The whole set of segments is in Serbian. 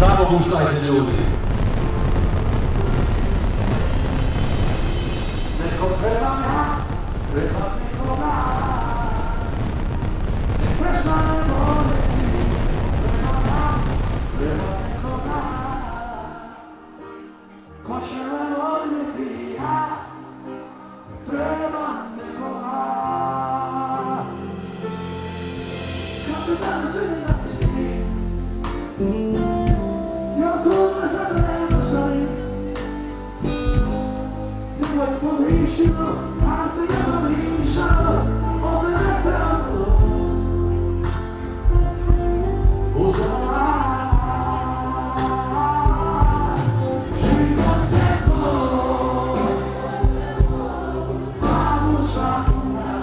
Samo gustajte ljudi. Neko trebam ja, trebam nekoga. Ne prestane voljeti, trebam ja, trebam nekoga. Ko će me voljeti ja, trebam nekoga. Kad te danas vidim da si s njim, ja tu ne zabrano stojim. Nemoj pogrišio, a te ja pogrišao, ome ne pravo. Uzela život nebo, glavu samura,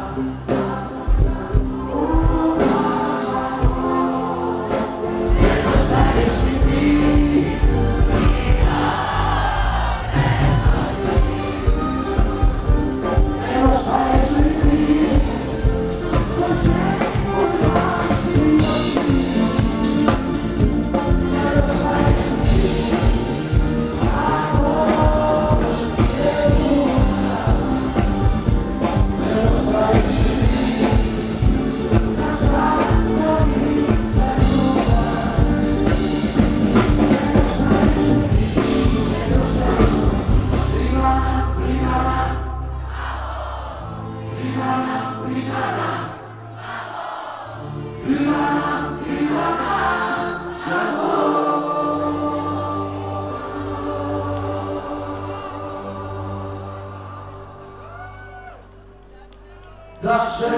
da se